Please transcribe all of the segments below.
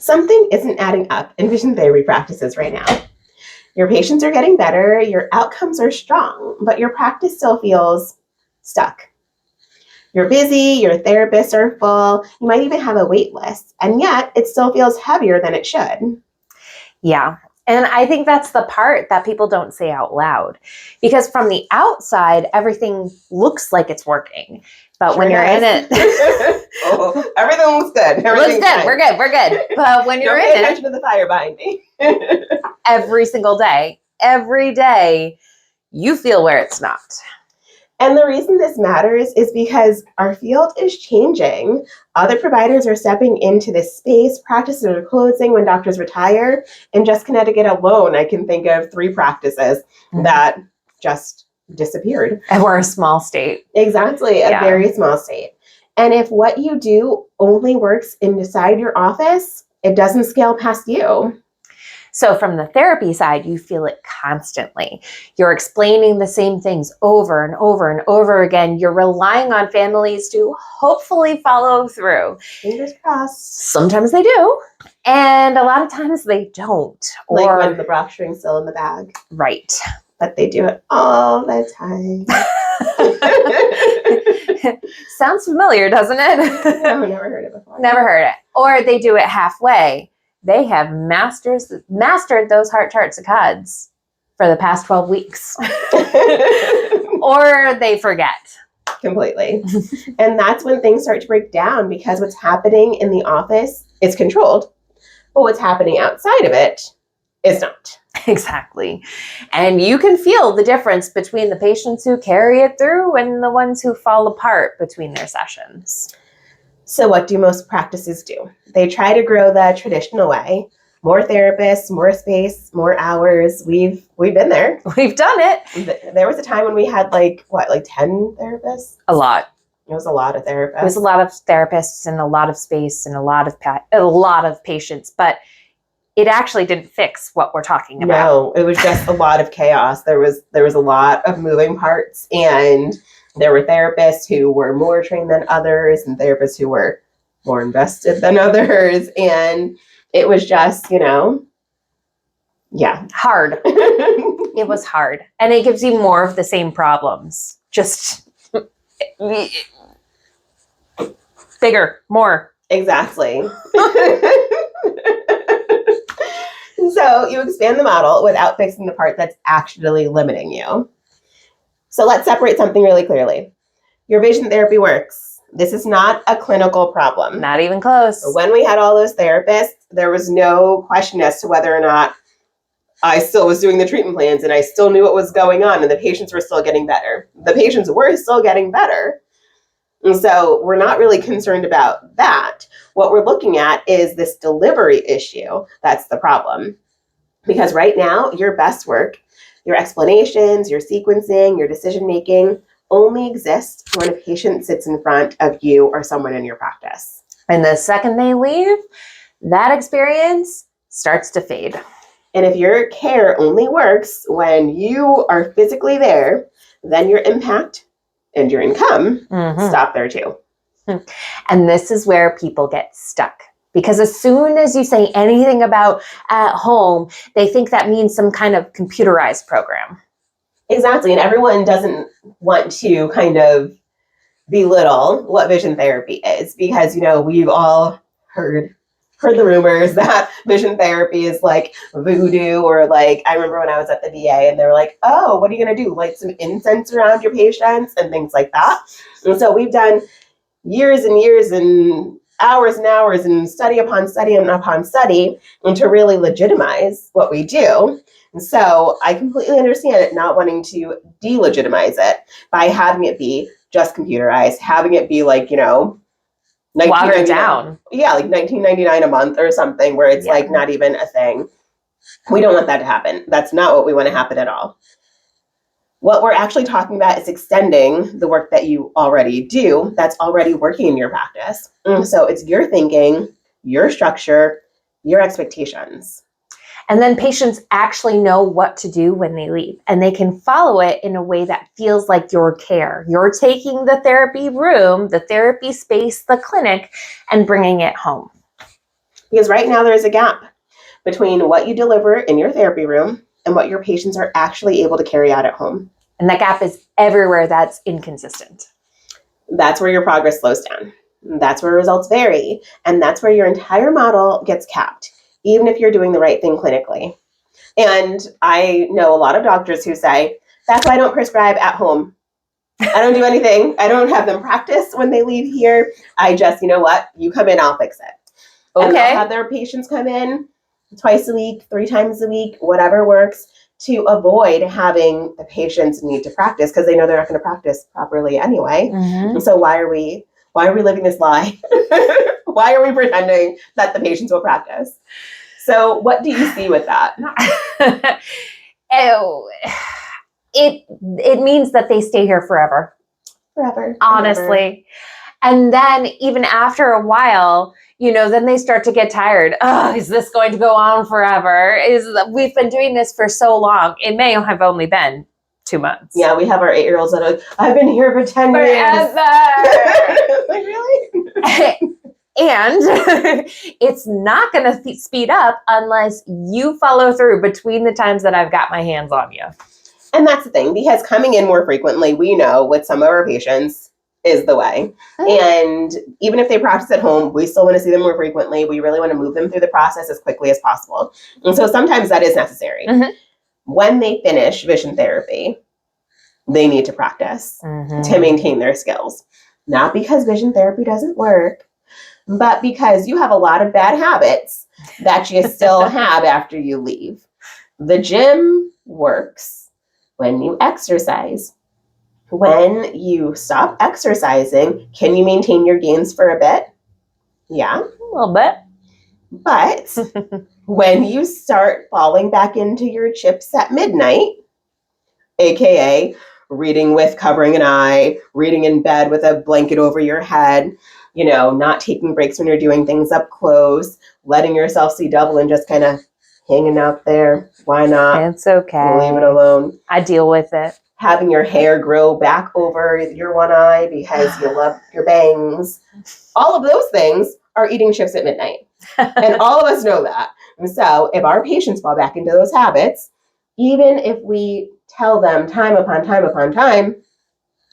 Something isn't adding up in vision therapy practices right now. Your patients are getting better, your outcomes are strong, but your practice still feels stuck. You're busy, your therapists are full, you might even have a wait list, and yet it still feels heavier than it should. Yeah. And I think that's the part that people don't say out loud, because from the outside, everything looks like it's working. But Sure when you're does. in it, Everything looks good. looks good. We're good. We're good. But when you're Don't in pay it attention to the fire behind me. every single day, every day, you feel where it's not. And the reason this matters is because our field is changing. Other providers are stepping into this space. Practices are closing when doctors retire. In just Connecticut alone, I can think of 3 practices that just disappeared. And we're a small state. Exactly, a very small state. And if what you do only works inside your office, it doesn't scale past you. So from the therapy side, you feel it constantly. You're explaining the same things over and over and over again. You're relying on families to hopefully follow through. Fingers crossed. Sometimes they do, and a lot of times they don't. Like when the Brock string's still in the bag. Right. But they do it all the time. Sounds familiar, doesn't it? I've never heard it before. Never heard it. Or they do it halfway. They have mastered those heart chart saccades for the past 12 weeks. Or they forget. Completely. And that's when things start to break down, because what's happening in the office is controlled, but what's happening outside of it is not. Exactly. And you can feel the difference between the patients who carry it through and the ones who fall apart between their sessions. So what do most practices do? They try to grow the traditional way. More therapists, more space, more hours. We've been there. We've done it. There was a time when we had 10 therapists? A lot. It was a lot of therapists. It was a lot of therapists and a lot of space and a lot of patients, but it actually didn't fix what we're talking about. No, it was just a lot of chaos. There was a lot of moving parts, and there were therapists who were more trained than others and therapists who were more invested than others. And it was just, hard. It was hard. And it gives you more of the same problems. Just bigger, more. Exactly. So you expand the model without fixing the part that's actually limiting you. So let's separate something really clearly. Your vision therapy works. This is not a clinical problem. Not even close. When we had all those therapists, there was no question as to whether or not I still was doing the treatment plans and I still knew what was going on and the patients were still getting better. The patients were still getting better. And so we're not really concerned about that. What we're looking at is this delivery issue. That's the problem. Because right now, your best work, your explanations, your sequencing, your decision-making only exists when a patient sits in front of you or someone in your practice. And the second they leave, that experience starts to fade. And if your care only works when you are physically there, then your impact and your income stop there too. And this is where people get stuck. Because as soon as you say anything about at home, they think that means some kind of computerized program. Exactly. And everyone doesn't want to kind of belittle what vision therapy is, because, we've all heard the rumors that vision therapy is like voodoo, or I remember when I was at the VA and they were like, oh, what are you going to do? Light some incense around your patients and things like that. And so we've done years and years and hours and study upon study upon study and to really legitimize what we do. And so I completely understand it not wanting to delegitimize it by having it be just computerized, having it be watered down. Yeah, $19.99 a month or something, where it's not even a thing. We don't want that to happen. That's not what we want to happen at all. What we're actually talking about is extending the work that you already do that's already working in your practice. So it's your thinking, your structure, your expectations. And then patients actually know what to do when they leave, and they can follow it in a way that feels like your care. You're taking the therapy room, the therapy space, the clinic, and bringing it home. Because right now there's a gap between what you deliver in your therapy room and what your patients are actually able to carry out at home. And that gap is everywhere that's inconsistent. That's where your progress slows down. That's where results vary. And that's where your entire model gets capped, even if you're doing the right thing clinically. And I know a lot of doctors who say, that's why I don't prescribe at home. I don't do anything. I don't have them practice when they leave here. I just, you know what? You come in, I'll fix it. And they'll have their patients come in twice a week, 3 times a week, whatever works, to avoid having the patients need to practice because they know they're not going to practice properly anyway. Mm-hmm. So why are we living this lie? Why are we pretending that the patients will practice? So what do you see with that? It means that they stay here forever. Forever. Honestly. And then even after a while, then they start to get tired. Oh, is this going to go on forever? We've been doing this for so long. It may have only been 2 months. Yeah, we have our 8-year-olds that are like, I've been here for 10 years. Like, really? And it's not going to speed up unless you follow through between the times that I've got my hands on you. And that's the thing, because coming in more frequently, we know with some of our patients is the way. And even if they practice at home, we still want to see them more frequently. We really want to move them through the process as quickly as possible. And so sometimes that is necessary. Mm-hmm. When they finish vision therapy, they need to practice to maintain their skills. Not because vision therapy doesn't work, but because you have a lot of bad habits that you still have after you leave. The gym works when you exercise. When you stop exercising, can you maintain your gains for a bit? Yeah. A little bit. But when you start falling back into your chips at midnight, aka reading with covering an eye, reading in bed with a blanket over your head, not taking breaks when you're doing things up close, letting yourself see double and just kind of hanging out there. Why not? It's okay. Leave it alone. I deal with it. Having your hair grow back over your one eye because you love your bangs. All of those things are eating chips at midnight. And all of us know that. And so if our patients fall back into those habits, even if we tell them time upon time upon time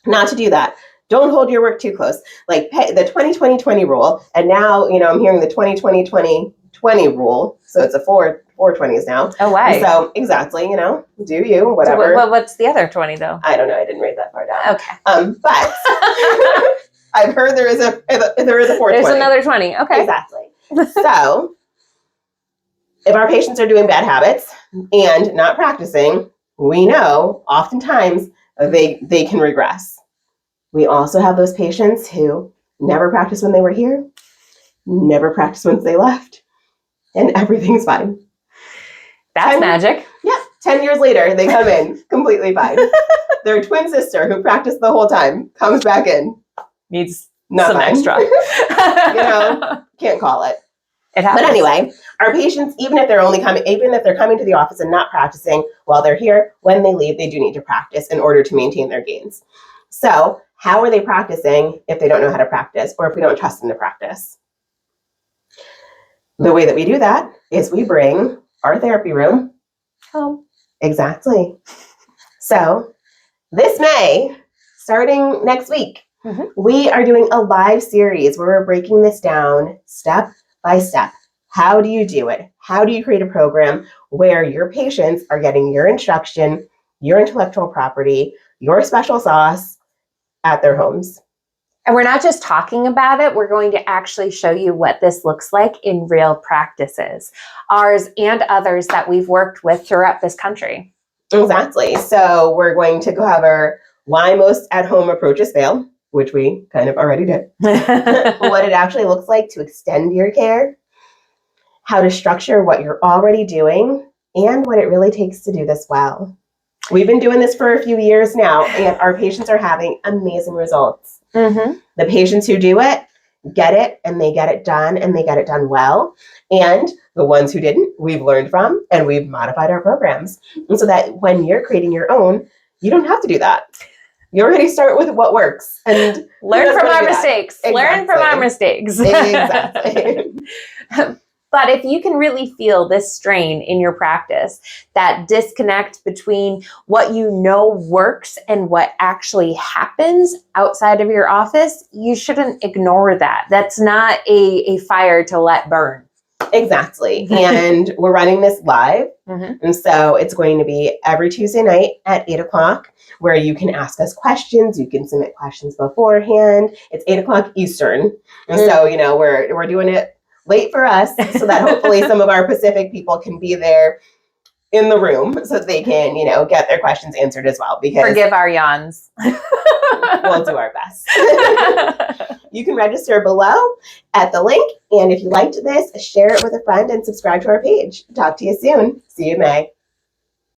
not to do that, don't hold your work too close. Like the 20-20-20 rule. And now, I'm hearing the 20-20-20-20 rule. So it's a 4/20s now. Oh, wow. So exactly, do you, whatever. So what's the other 20 though? I don't know. I didn't write that far down. Okay. But I've heard there is a 4/20. There's another 20. Okay. Exactly. So if our patients are doing bad habits and not practicing, we know oftentimes they can regress. We also have those patients who never practiced when they were here, never practiced once they left, and everything's fine. That's magic. Yeah. 10 years later, they come in completely fine. Their twin sister, who practiced the whole time, comes back in. Needs Not some fine. extra. Can't call it. It happens. But anyway, our patients, even if they're coming to the office and not practicing while they're here, when they leave, they do need to practice in order to maintain their gains. So how are they practicing if they don't know how to practice or if we don't trust them to practice? The way that we do that is we bring our therapy room home. Exactly. So this May, starting next week, we are doing a live series where we're breaking this down step by step. How do you do it? How do you create a program where your patients are getting your instruction, your intellectual property, your special sauce at their homes? And we're not just talking about it, we're going to actually show you what this looks like in real practices, ours and others that we've worked with throughout this country. Exactly. So we're going to cover why most at-home approaches fail, which we kind of already did, what it actually looks like to extend your care, how to structure what you're already doing, and what it really takes to do this well. We've been doing this for a few years now, and our patients are having amazing results. The patients who do it, get it, and they get it done, and they get it done well. And the ones who didn't, we've learned from, and we've modified our programs. And so that when you're creating your own, you don't have to do that. You already start with what works. And learn from our mistakes. Exactly. Learn from our mistakes. Exactly. But if you can really feel this strain in your practice, that disconnect between what you know works and what actually happens outside of your office, you shouldn't ignore that. That's not a fire to let burn. Exactly. And we're running this live. Mm-hmm. And so it's going to be every Tuesday night at 8 o'clock, where you can ask us questions. You can submit questions beforehand. It's 8 o'clock Eastern. And so, you know, we're doing it late for us so that hopefully some of our Pacific people can be there in the room so that they can, you know, get their questions answered as well. Because forgive our yawns. we'll do our best. You can register below at the link. And if you liked this, share it with a friend and subscribe to our page. Talk to you soon. See you in May.